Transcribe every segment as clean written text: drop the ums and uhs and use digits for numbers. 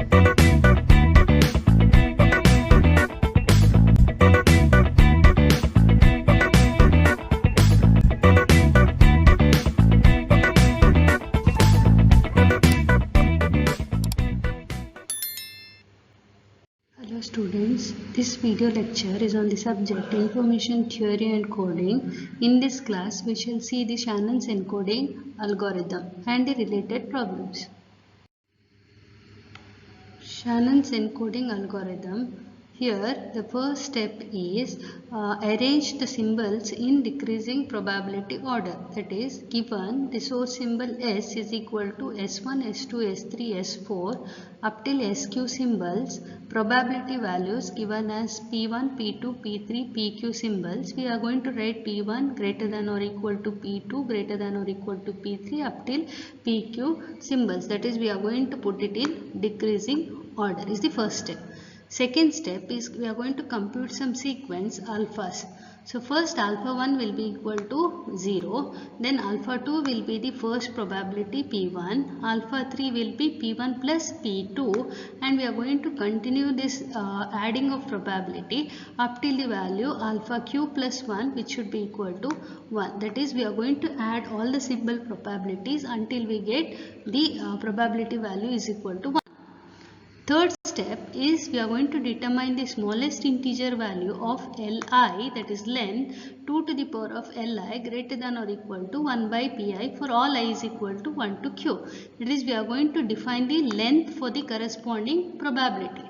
Hello students, this video lecture is on the subject Information Theory and Coding. In this class, we shall see the Shannon's encoding algorithm and the related problems. Shannon's encoding algorithm. Here, the first step is arrange the symbols in decreasing probability order. That is, given the source symbol S is equal to S1, S2, S3, S4 up till SQ symbols, probability values given as P1, P2, P3, PQ symbols. We are going to write P1 greater than or equal to P2 greater than or equal to P3 up till PQ symbols. That is, we are going to put it in decreasing order is the first step. Second step is we are going to compute some sequence alphas. So first alpha 1 will be equal to 0, then alpha 2 will be the first probability P1, alpha 3 will be P1 plus P2, and we are going to continue this adding of probability up till the value alpha q plus 1, which should be equal to 1. That is, we are going to add all the symbol probabilities until we get the probability value is equal to 1. Third step is we are going to determine the smallest integer value of Li, that is length, 2 to the power of Li greater than or equal to 1 by Pi for all I is equal to 1 to q. That is, we are going to define the length for the corresponding probability.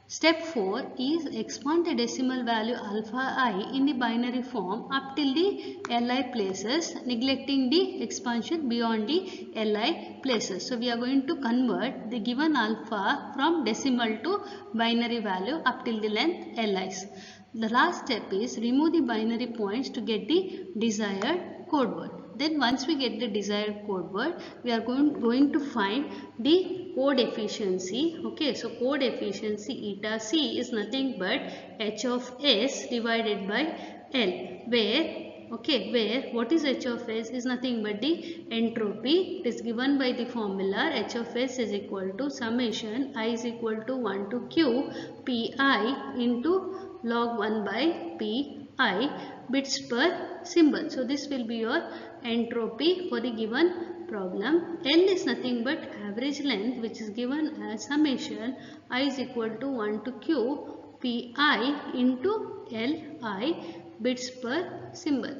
Step 4 is expand the decimal value alpha I in the binary form up till the Li places, neglecting the expansion beyond the Li places. So we are going to convert the given alpha from decimal to binary value up till the length Li's. The last step is remove the binary points to get the desired code word. Then once we get the desired code word, we are going to find the code efficiency. Okay, so code efficiency eta c is nothing but h of s divided by L, where what is h of s is nothing but the entropy. It is given by the formula h of s is equal to summation I is equal to 1 to q pi into log 1 by pi bits per symbol. So this will be your entropy for the given problem. L is nothing but average length, which is given as summation I is equal to 1 to q pi into Li bits per symbol.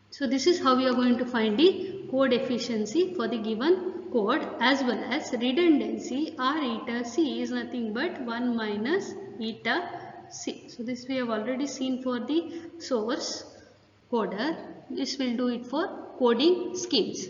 So this is how we are going to find the code efficiency for the given code, as well as redundancy R eta c is nothing but 1 minus eta c. So this we have already seen for the source coder. This will do it for coding schemes.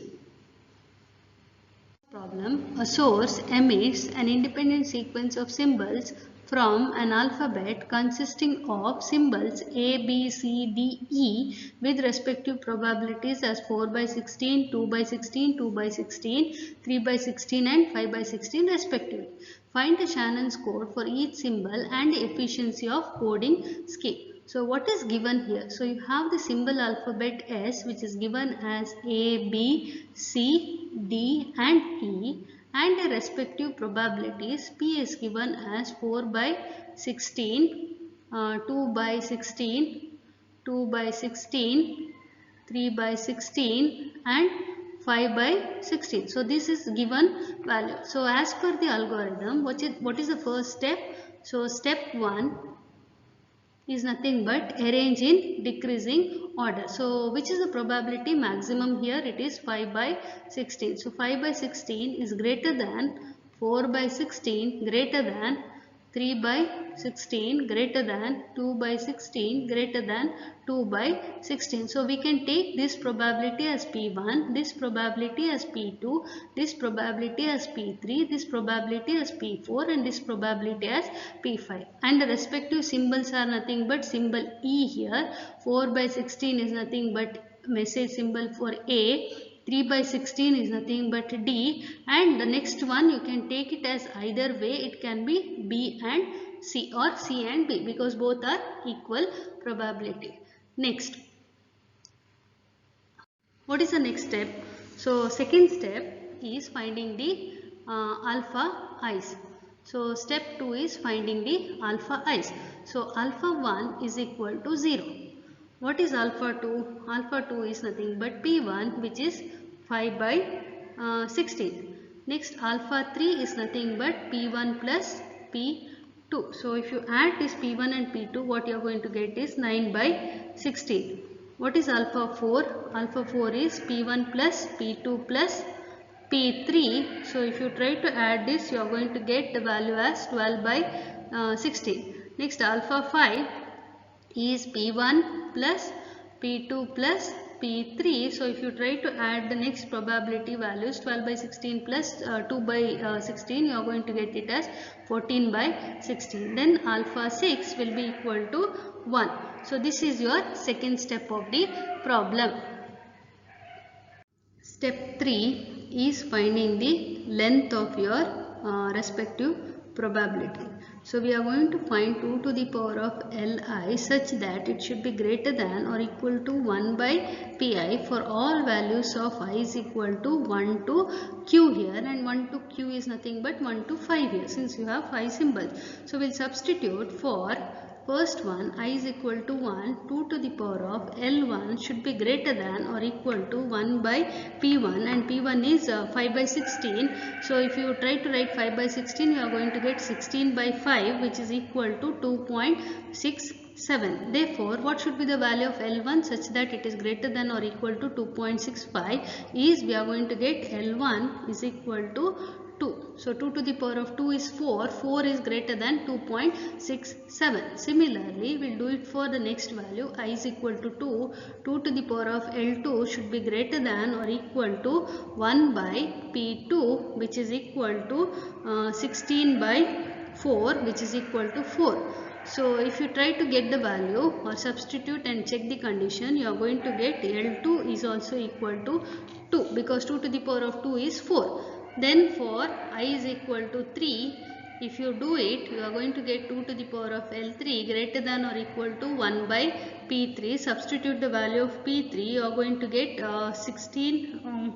Problem: a source emits an independent sequence of symbols from an alphabet consisting of symbols A, B, C, D, E with respective probabilities as 4 by 16, 2 by 16, 2 by 16, 3 by 16 and 5 by 16 respectively. Find the Shannon's code for each symbol and the efficiency of coding scheme. So what is given here? So you have the symbol alphabet S, which is given as A, B, C, D and E, and the respective probabilities. P is given as 4 by 16, 2 by 16, 2 by 16, 3 by 16 and 5 by 16. So this is given value. So as per the algorithm, what is the first step? So step 1 is nothing but arrange in decreasing order. So which is the probability maximum here? It is 5 by 16. So 5 by 16 is greater than 4 by 16 greater than 3 by 16 greater than 2 by 16 greater than 2 by 16. So we can take this probability as P1, this probability as P2, this probability as P3, this probability as P4 and this probability as P5. And the respective symbols are nothing but symbol E here. 4 by 16 is nothing but message symbol for A. 3 by 16 is nothing but D, and the next one you can take it as either way. It can be B and C or C and B, because both are equal probability. Next, what is the next step? So second step is finding the alpha i's. So step 2 is finding the alpha i's. So alpha 1 is equal to 0. What is alpha 2? Alpha 2 is nothing but P1, which is 5 by 16. Next, alpha 3 is nothing but P1 plus P2. So if you add this P1 and P2, what you are going to get is 9 by 16. What is alpha 4? Alpha 4 is P1 plus P2 plus P3. So if you try to add this, you are going to get the value as 12 by 16. Next, alpha 5 is P1 plus P2 plus P3. So if you try to add the next probability values, 12 by 16 plus 2 by 16, you are going to get it as 14 by 16. Then alpha 6 will be equal to 1. So this is your second step of the problem. Step 3 is finding the length of your respective probability. So we are going to find 2 to the power of Li such that it should be greater than or equal to 1 by Pi for all values of I is equal to 1 to Q here, and 1 to Q is nothing but 1 to 5 here since you have 5 symbols. So we will substitute for first one, I is equal to 1, 2 to the power of L1 should be greater than or equal to 1 by P1, and P1 is 5 by 16. So if you try to write 5 by 16, you are going to get 16 by 5, which is equal to 2.67. Therefore, what should be the value of L1 such that it is greater than or equal to 2.65 is we are going to get L1 is equal to 2. So 2 to the power of 2 is 4. 4 is greater than 2.67. Similarly, we will do it for the next value. I is equal to 2. 2 to the power of L2 should be greater than or equal to 1 by P2, which is equal to 16 by 4, which is equal to 4. So if you try to get the value or substitute and check the condition, you are going to get L2 is also equal to 2 because 2 to the power of 2 is 4. Then for I is equal to 3, if you do it, you are going to get 2 to the power of L3 greater than or equal to 1 by P3. Substitute the value of P3, you are going to get 16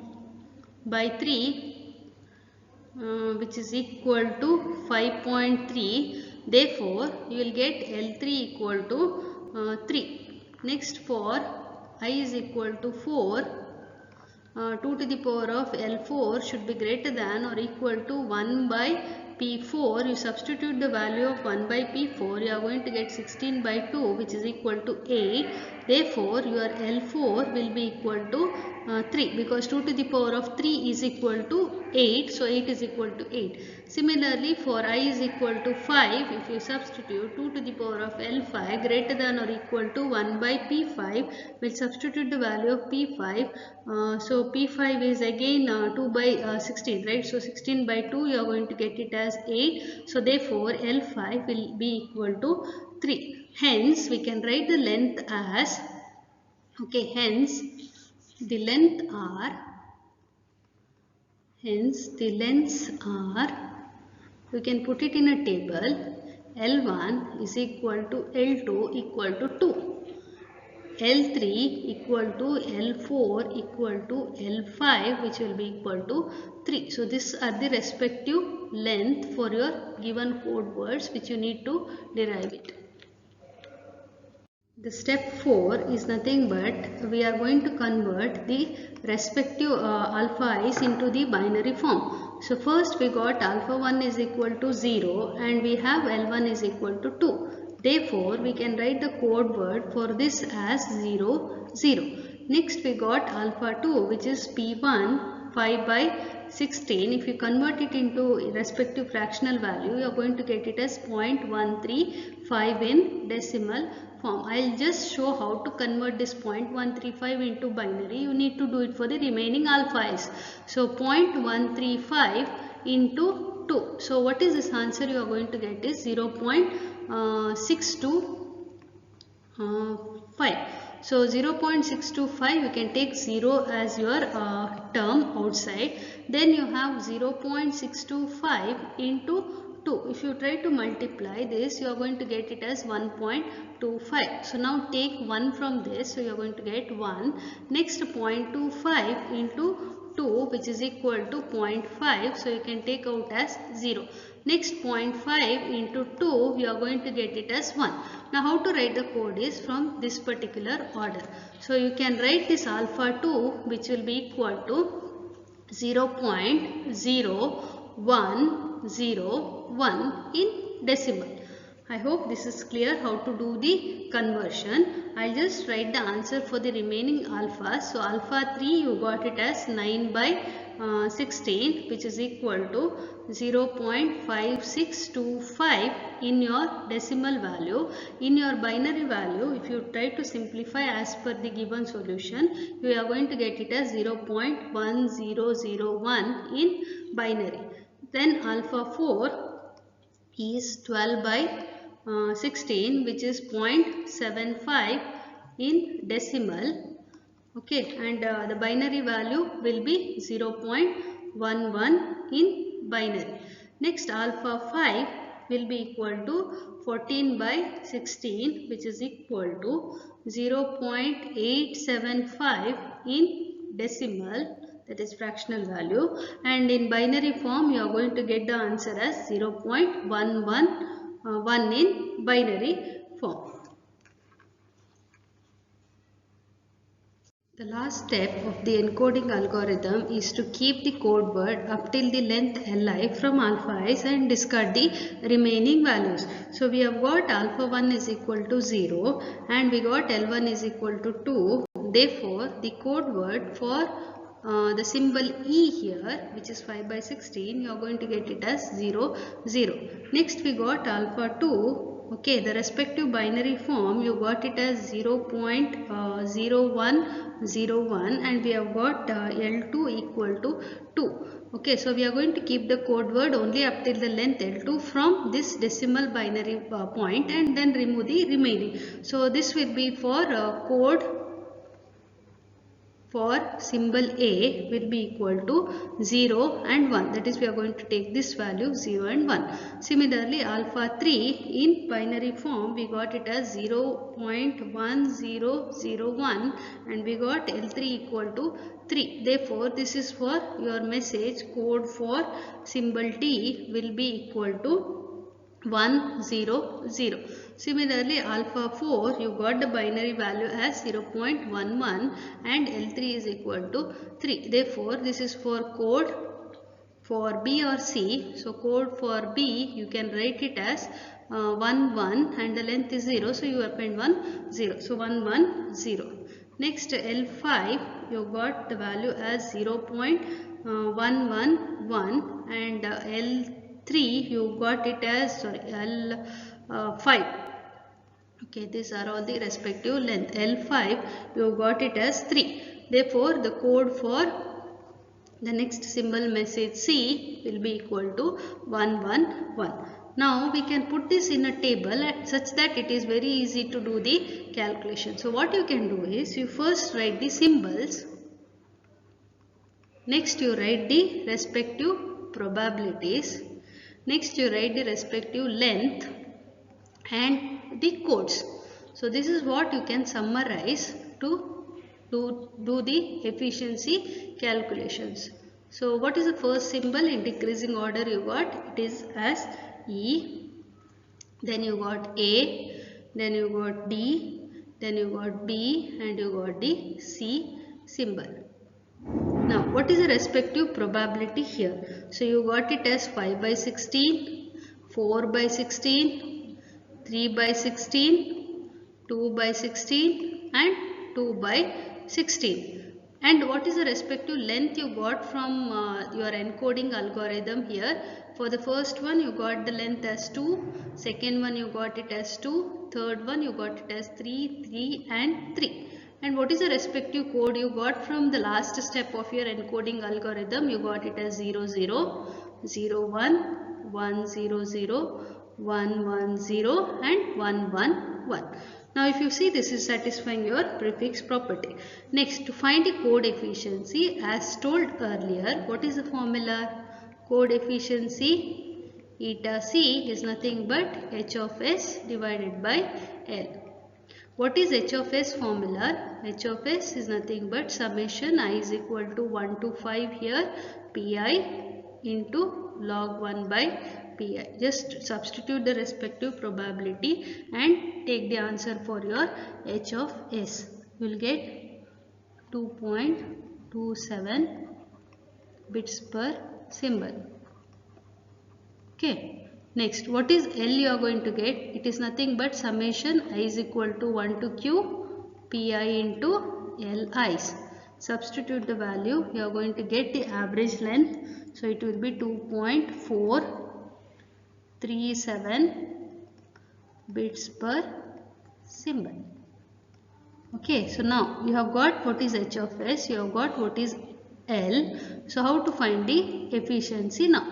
by 3, which is equal to 5.3. Therefore, you will get L3 equal to 3. Next, for I is equal to 4. 2 to the power of L4 should be greater than or equal to 1 by P4. You substitute the value of 1 by P4, you are going to get 16 by 2, which is equal to 8. Therefore, your L4 will be equal to 3 because 2 to the power of 3 is equal to 8. So 8 is equal to 8. Similarly, for I is equal to 5, if you substitute 2 to the power of L5 greater than or equal to 1 by P5, we will substitute the value of P5. So P5 is again 2 by 16, right? So 16 by 2, you are going to get it as 8. So therefore, L5 will be equal to 3. Hence, we can write the length as, okay, hence the lengths are, we can put it in a table. L1 is equal to L2 equal to 2. L3 equal to L4 equal to L5, which will be equal to 3. So these are the respective length for your given code words which you need to derive it. The step 4 is nothing but we are going to convert the respective alpha i's into the binary form. So first we got alpha 1 is equal to 0 and we have L1 is equal to 2. Therefore, we can write the code word for this as 0, 0. Next, we got alpha 2, which is P1, 5 by 16. If you convert it into respective fractional value, you are going to get it as 0.135 in decimal form. I will just show how to convert this 0.135 into binary. You need to do it for the remaining alpha i's. So, 0.135 into 2. So, what is this answer you are going to get is 0.625. So 0.625, you can take 0 as your term outside. Then you have 0.625 into 2. If you try to multiply this, you are going to get it as 1.25. So now take 1 from this. So you are going to get 1. Next 0.25 into 2 which is equal to 0.5. So you can take out as 0. Next 0.5 into 2 we are going to get it as 1. Now how to write the code is from this particular order. So you can write this alpha 2 which will be equal to 0.0101 in decimal. I hope this is clear how to do the conversion. I'll just write the answer for the remaining alpha. So alpha 3 you got it as 9 by 16 which is equal to 0.5625 in your decimal value. In your binary value, if you try to simplify as per the given solution, you are going to get it as 0.1001 in binary. Then alpha 4 is 12 by 16 which is 0.75 in decimal. Okay, and the binary value will be 0.11 in binary. Next alpha 5 will be equal to 14 by 16 which is equal to 0.875 in decimal, that is fractional value, and in binary form you are going to get the answer as 0.111 in binary form. The last step of the encoding algorithm is to keep the code word up till the length li from alpha i's and discard the remaining values. So we have got alpha 1 is equal to 0 and we got L1 is equal to 2. Therefore, the code word for the symbol E here, which is 5 by 16, you are going to get it as 0, 0. Next we got alpha 2. Okay, the respective binary form you got it as 0.0101 and we have got L2 equal to 2. Okay, so we are going to keep the code word only up till the length L2 from this decimal binary point and then remove the remaining. So this will be for code for symbol A will be equal to 0 and 1. That is, we are going to take this value 0 and 1. Similarly, alpha 3 in binary form we got it as 0.1001 and we got L3 equal to 3. Therefore, this is for your message code for symbol T will be equal to 100. Similarly, alpha 4 you got the binary value as 0.11 and L3 is equal to 3. Therefore, this is for code for B or C. So, code for B you can write it as 1 1 and the length is 0. So, you append 1 0. So, 1 1 0. Next L5 you got the value as 0.111 and L3 you got it as L5. Okay, these are all the respective length. L5 you got it as 3. Therefore, the code for the next symbol message C will be equal to 111. Now we can put this in a table such that it is very easy to do the calculation. So what you can do is you first write the symbols. Next you write the respective probabilities. Next you write the respective length and the codes. So this is what you can summarize to do the efficiency calculations. So what is the first symbol in decreasing order you got? It is as E, then you got A, then you got D, then you got B and you got the C symbol. Now what is the respective probability here? So you got it as 5 by 16, 4 by 16, 3 by 16, 2 by 16 and 2 by 16. And what is the respective length you got from your encoding algorithm here? For the first one you got the length as 2, second one you got it as 2, third one you got it as 3, 3 and 3. And what is the respective code you got from the last step of your encoding algorithm? You got it as 00, 01, 100, 110 and 111. Now if you see, this is satisfying your prefix property. Next, to find the code efficiency as told earlier, what is the formula? Code efficiency eta c is nothing but h of s divided by L. What is h of s formula? H of s is nothing but summation I is equal to 1 to 5 here pi into log 1 by pi. Just substitute the respective probability and take the answer for your h of s. You will get 2.27 bits per symbol. Okay. Next, what is L you are going to get? It is nothing but summation I is equal to 1 to q pi into L i's. Substitute the value, you are going to get the average length. So it will be 2.437 bits per symbol. Okay, so now you have got what is h of s, you have got what is L. So how to find the efficiency now?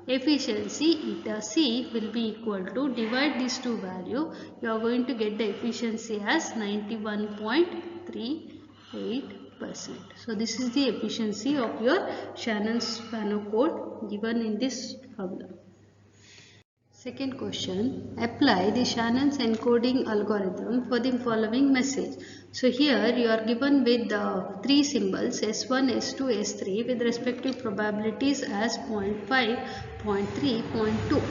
Efficiency eta c will be equal to, divide these two value, you are going to get the efficiency as 91.38%. So this is the efficiency of your Shannon-Fano code given in this problem. Second question, apply the Shannon's encoding algorithm for the following message. So here you are given with the three symbols S1, S2, S3 with respective probabilities as 0.5, 0.3, 0.2.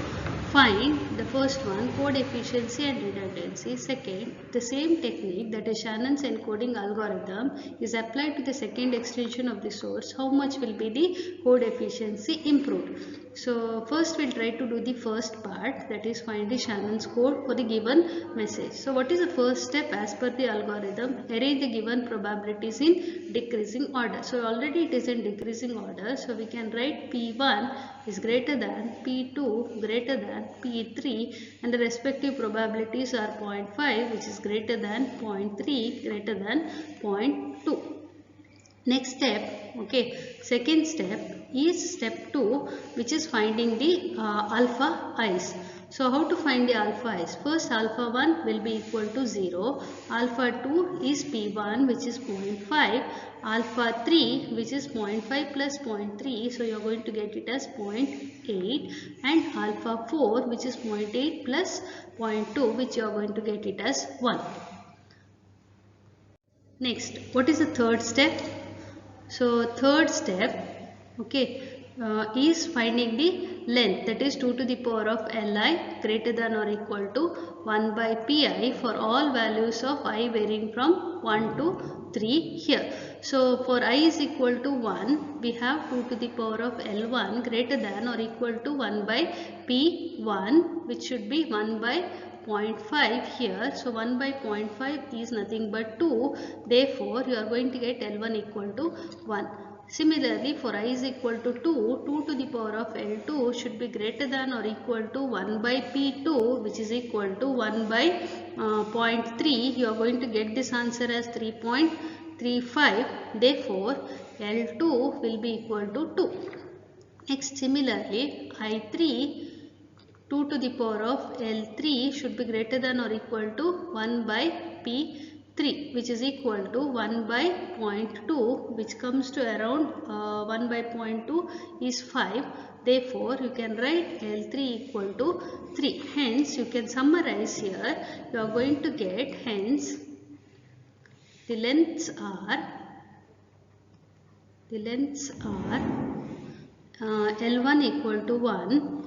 Find the first one, code efficiency and redundancy. Second, the same technique, that is Shannon's encoding algorithm, is applied to the second extension of the source. How much will be the code efficiency improved? So first we'll try to do the first part, that is find the Shannon's code for the given message. So what is the first step as per the algorithm? Arrange the given probabilities in decreasing order. So already it is in decreasing order. So we can write P1 is greater than P2 greater than P3, and the respective probabilities are 0.5 which is greater than 0.3 greater than 0.2. Next step, okay, second step is step 2, which is finding the alpha i's. So how to find the alpha i's? First, alpha 1 will be equal to 0, alpha 2 is P1 which is 0.5, alpha 3 which is 0.5 plus 0.3, so you are going to get it as 0.8, and alpha 4 which is 0.8 plus 0.2, which you are going to get it as 1. Next, what is the third step? So third step, okay, is finding the length, that is 2 to the power of Li greater than or equal to 1 by Pi for all values of I varying from 1 to 3 here. So for I is equal to 1, we have 2 to the power of L1 greater than or equal to 1 by P1, which should be 1 by 0.5 here. So 1 by 0.5 is nothing but 2. Therefore, you are going to get L1 equal to 1. Similarly, for I is equal to 2, 2 to the power of L2 should be greater than or equal to 1 by P2, which is equal to 1 by 0.3. You are going to get this answer as 3.35. Therefore, L2 will be equal to 2. Next, similarly, I3 2 to the power of L3 should be greater than or equal to 1 by P3, which is equal to 1 by 0.2, which comes to around 1 by 0.2 is 5. Therefore, you can write L3 equal to 3. Hence, you can summarize here. You are going to get, hence, the lengths are L1 equal to 1,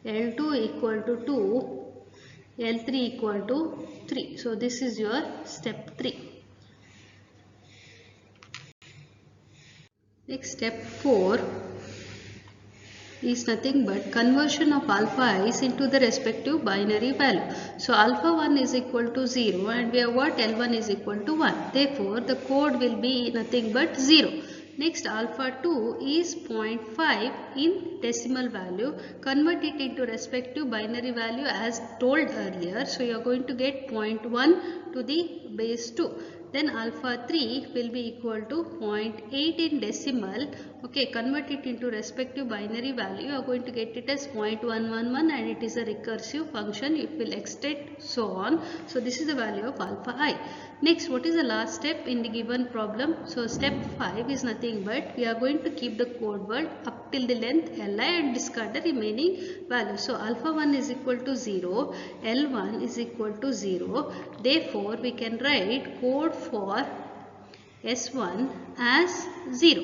L2 equal to 2, L3 equal to 3. So this is your step 3. Next, step 4 is nothing but conversion of alpha i's into the respective binary value. So alpha 1 is equal to 0 and we have got L1 is equal to 1. Therefore, the code will be nothing but 0. Next, alpha 2 is 0.5 in decimal value. Convert it into respective binary value as told earlier. So you are going to get 0.1 to the base 2. Then alpha 3 will be equal to 0.8 in decimal Okay, convert it into respective binary value. You are going to get it as 0.111 and it is a recursive function. It will extend so on. So this is the value of alpha I. Next, what is the last step in the given problem? So step 5 is nothing but we are going to keep the code word up till the length li and discard the remaining value. So alpha 1 is equal to 0, L1 is equal to 0. Therefore, we can write code for S1 as 0.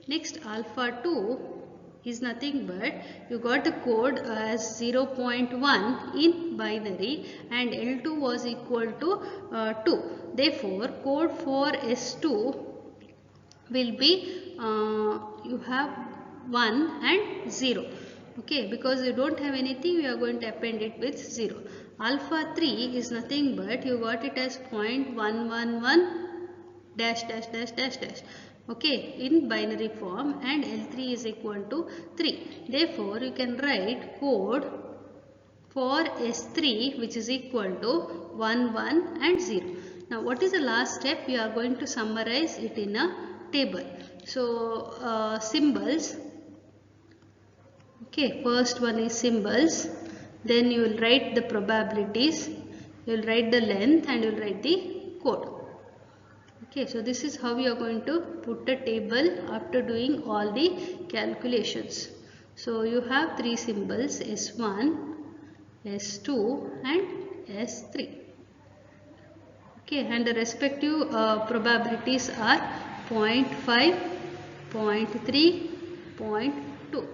Next, alpha 2 is nothing but you got the code as 0.1 in binary and L2 was equal to 2. Therefore, code for S2 will be you have 1 and 0. Okay, because you don't have anything, we are going to append it with 0. Alpha 3 is nothing but you got it as 0.111 dash dash dash dash dash, okay, in binary form, and L3 is equal to 3. Therefore, you can write code for S3 which is equal to 1, 1 and 0. Now, what is the last step? We are going to summarize it in a table. So, symbols. Okay, first one is symbols. Then you will write the probabilities. You will write the length and you will write the code. Okay, so this is how we are going to put a table after doing all the calculations. So you have three symbols S1, S2 and S3. Okay, and the respective probabilities are 0.5, 0.3, 0.2.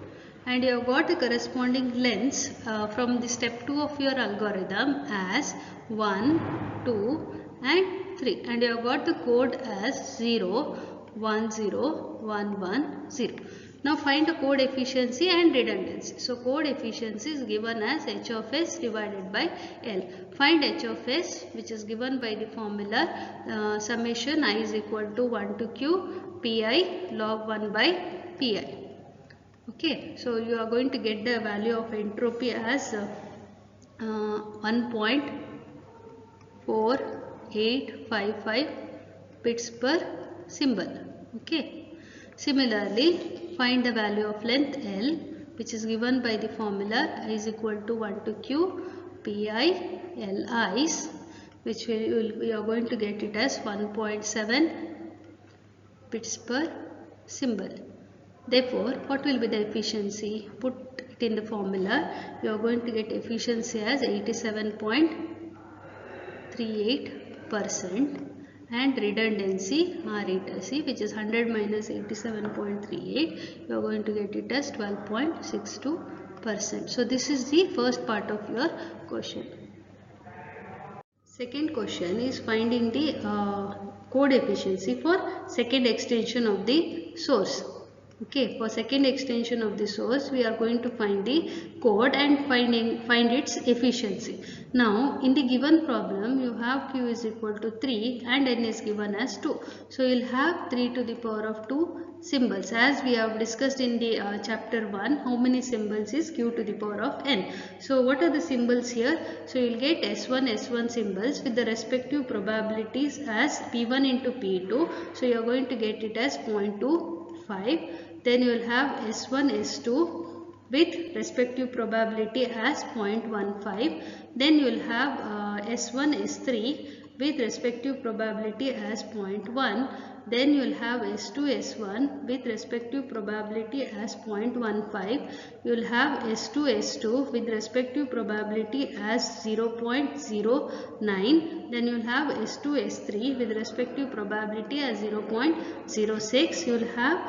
And you have got the corresponding lengths from the step 2 of your algorithm as 1, 2 and 3. And you have got the code as 0, 1, 0, 1, 1, 0. Now find the code efficiency and redundancy. So code efficiency is given as h of s divided by L. Find h of s, which is given by the formula summation I is equal to 1 to q pi log 1 by pi. Okay, so you are going to get the value of entropy as 1.4855 bits per symbol. Okay. Similarly, find the value of length L, which is given by the formula I is equal to 1 to q pi Li's, which we are going to get it as 1.7 bits per symbol. Therefore, what will be the efficiency? Put it in the formula. You are going to get efficiency as 87.38% and redundancy RETC, which is 100 minus 87.38. You are going to get it as 12.62%. So this is the first part of your question. Second question is finding the code efficiency for second extension of the source. Okay, for second extension of the source, we are going to find the code and find its efficiency. Now, in the given problem, you have q is equal to 3 and n is given as 2. So, you will have 3 to the power of 2 symbols. As we have discussed in the chapter 1, how many symbols is q to the power of n. So, what are the symbols here? So, you will get S1 symbols with the respective probabilities as P1 into P2. So, you are going to get it as 0.25. Then you will have S1, S2 with respective probability as 0.15. Then you will have S1, S3 with respective probability as 0.1. Then you will have S2, S1 with respective probability as 0.15. You will have S2, S2 with respective probability as 0.09. Then you will have S2, S3 with respective probability as 0.06. You will have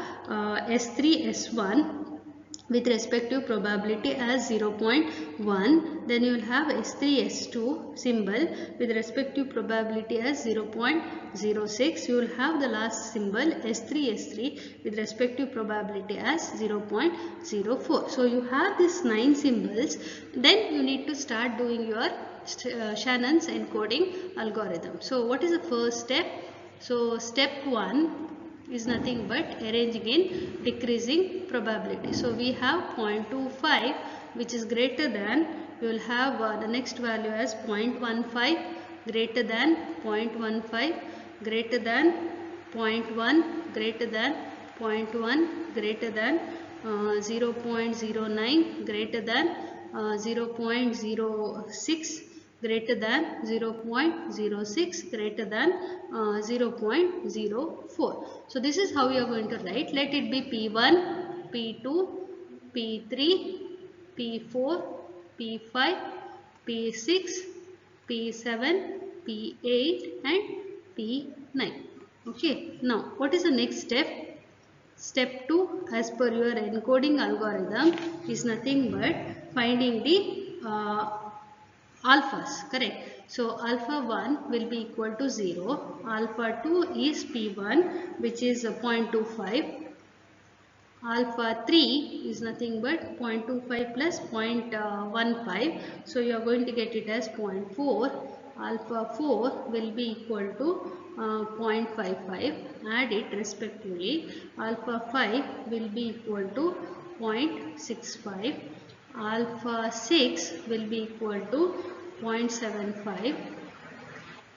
S3, S1 with respective probability as 0.1. Then you will have S3, S2 symbol with respective probability as 0.06. You will have the last symbol S3, S3 with respective probability as 0.04. So you have these 9 symbols. Then you need to start doing your Shannon's encoding algorithm. So what is the first step? So step 1 is nothing but arranging in decreasing probability. So we have 0.25 which is greater than, you will have the next value as 0.15, greater than 0.15, greater than 0.1, greater than 0.1 greater than 0.09 greater than 0.06 greater than 0.06 greater than 0.04. So this is how you are going to write. Let it be P1, P2, P3, P4, P5, P6, P7, P8 and P9. Okay, now what is the next step? Step 2 as per your encoding algorithm is nothing but finding the alphas, correct? So alpha 1 will be equal to 0, alpha 2 is P1 which is 0.25, alpha 3 is nothing but 0.25 plus 0.15, so you are going to get it as 0.4. Alpha 4 will be equal to 0.55, add it respectively. Alpha 5 will be equal to 0.65, alpha 6 will be equal to 0.75,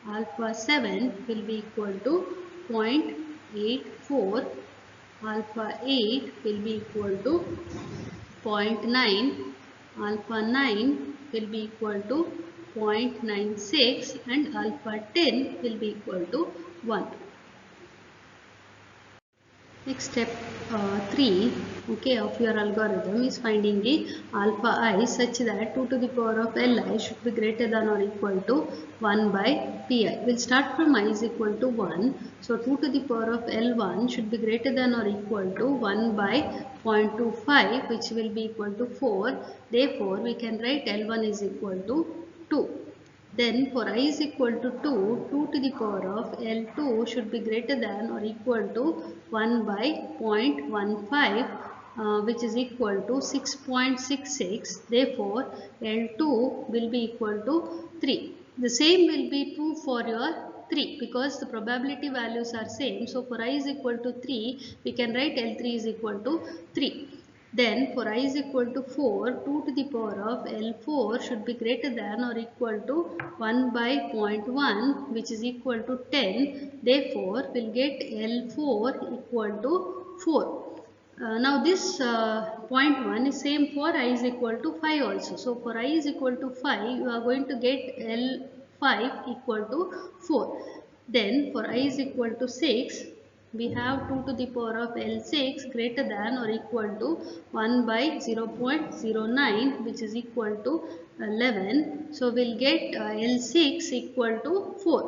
alpha 7 will be equal to 0.84, alpha 8 will be equal to 0.9, alpha 9 will be equal to 0.96 and alpha 10 will be equal to 1. Next step 3 okay, of your algorithm is finding the alpha I such that 2 to the power of Li should be greater than or equal to 1 by Pi. We'll start from I is equal to 1. So 2 to the power of L1 should be greater than or equal to 1 by 0.25 which will be equal to 4. Therefore, we can write L1 is equal to 2. Then for I is equal to 2, 2 to the power of L2 should be greater than or equal to 1 by 0.15 which is equal to 6.66. Therefore, L2 will be equal to 3. The same will be true for your 3 because the probability values are same. So, for I is equal to 3, we can write L3 is equal to 3. Then for I is equal to 4, 2 to the power of L4 should be greater than or equal to 1 by 0.1 which is equal to 10. Therefore, we'll get L4 equal to 4. Now this 0.1 is same for I is equal to 5 also. So for I is equal to 5, you are going to get L5 equal to 4. Then for I is equal to 6, we have 2 to the power of L6 greater than or equal to 1 by 0.09 which is equal to 11. So we'll get L6 equal to 4.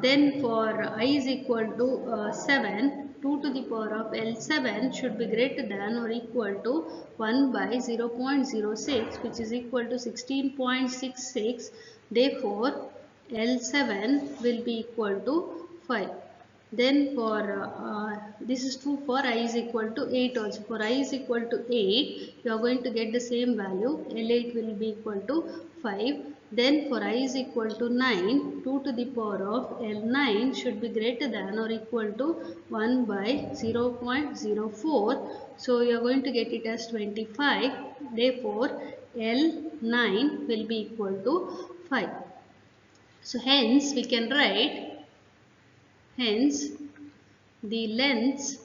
Then for I is equal to 7, 2 to the power of L7 should be greater than or equal to 1 by 0.06 which is equal to 16.66. Therefore, L7 will be equal to 5. Then for this is true for I is equal to 8 also. For I is equal to 8, you are going to get the same value. L8 will be equal to 5. Then for I is equal to 9, 2 to the power of L9 should be greater than or equal to 1 by 0.04. So you are going to get it as 25. Therefore, L9 will be equal to 5. So hence we can write, hence the lengths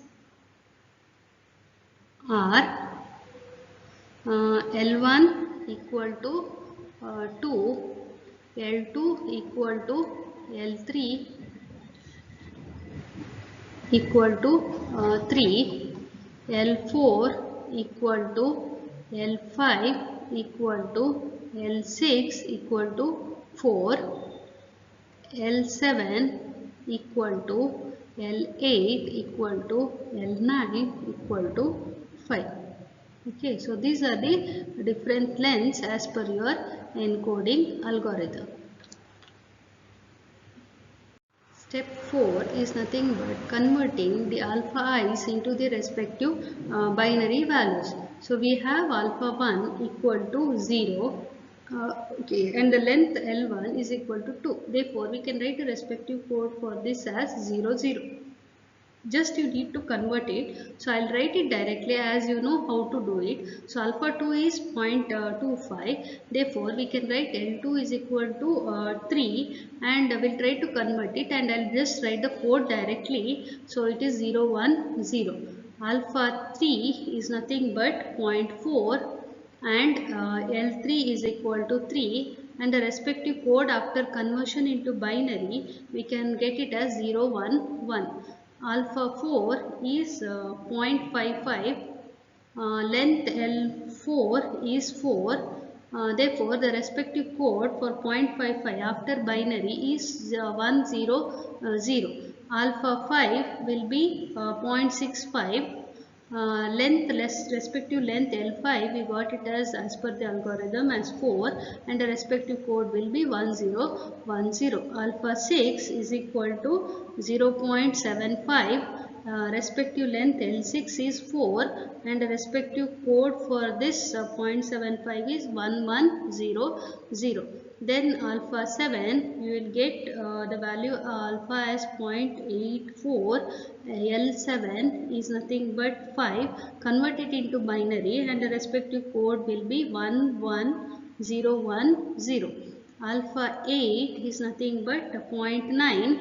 are L1 equal to 2, L2 equal to L3 equal to 3, L4 equal to L5 equal to L6 equal to 4, L7 equal to L8 equal to L9 equal to 5. Okay, so these are the different lengths as per your encoding algorithm. Step 4 is nothing but converting the alpha i's into the respective binary values. So we have alpha 1 equal to 0. Okay, and the length L1 is equal to 2. Therefore, we can write a respective code for this as 0, 0. Just you need to convert it. So I'll write it directly as you know how to do it. So alpha 2 is 0.25. Therefore, we can write L2 is equal to 3 and we'll try to convert it and I'll just write the code directly. So it is 0, 1, 0. alpha 3 is nothing but 0.4 and L3 is equal to 3, and the respective code after conversion into binary we can get it as 0, 1, 1. Alpha 4 is 0.55, length L4 is 4. Therefore, the respective code for 0.55 after binary is 100. Alpha 5 will be 0.65. Length respective length L5 we got it as per the algorithm as 4, and the respective code will be 1010. Alpha 6 is equal to 0.75. Respective length L6 is 4, and the respective code for this 0.75 is 1100. Then alpha 7 you will get the value alpha as 0.84. L7 is nothing but 5. Convert it into binary and the respective code will be 11010. Alpha 8 is nothing but 0.9,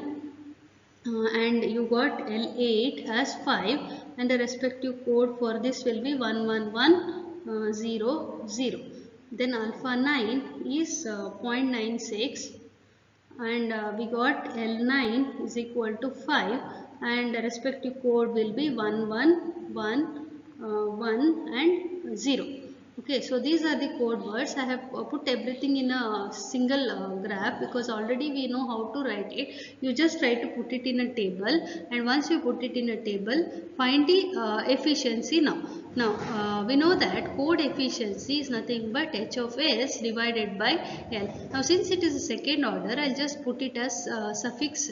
and you got L8 as 5, and the respective code for this will be 11100. Then alpha 9 is 0.96, and we got L9 is equal to 5, and the respective code will be 111 and 0. Okay, so these are the code words. I have put everything in a single graph because already we know how to write it. You just try to put it in a table, and once you put it in a table, find the efficiency now. Now, we know that code efficiency is nothing but h of s divided by L. Now, since it is a second order, I'll just put it as suffix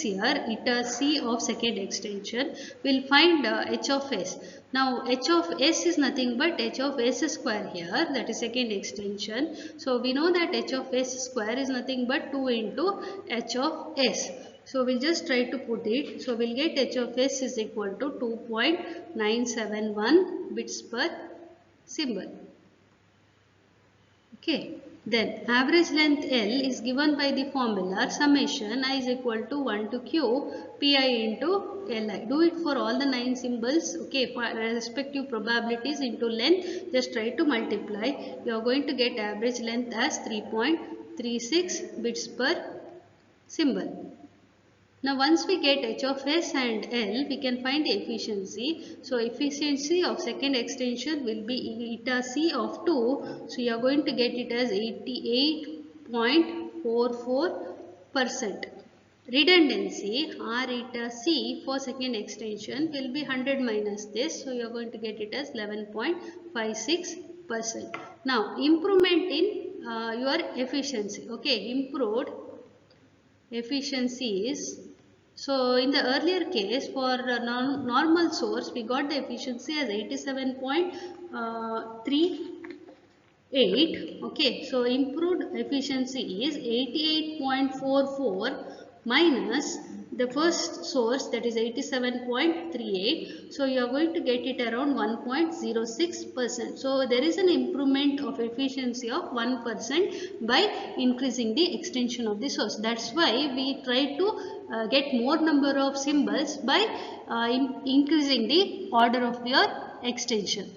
here, eta c of second extension. We'll find h of s. Now, h of s is nothing but h of s square here, that is second extension. So, we know that h of s square is nothing but 2 into h of s. So, we'll just try to put it. So, we'll get h of s is equal to 2.971 bits per symbol. Okay. Then, average length L is given by the formula summation I is equal to 1 to q pi into Li. Do it for all the 9 symbols. Okay. For respective probabilities into length, just try to multiply. You are going to get average length as 3.36 bits per symbol. Now, once we get h of s and L, we can find the efficiency. So, efficiency of second extension will be eta c of 2. So, you are going to get it as 88.44%. Redundancy R eta c for second extension will be 100 minus this. So, you are going to get it as 11.56%. Now, improvement in your efficiency. Okay, improved efficiencies. So, in the earlier case for normal source, we got the efficiency as 87.38. Okay, so improved efficiency is 88.44 minus the first source, that is 87.38. So, you are going to get it around 1.06%. So, there is an improvement of efficiency of 1% by increasing the extension of the source. That's why we try to get more number of symbols by increasing the order of your extension.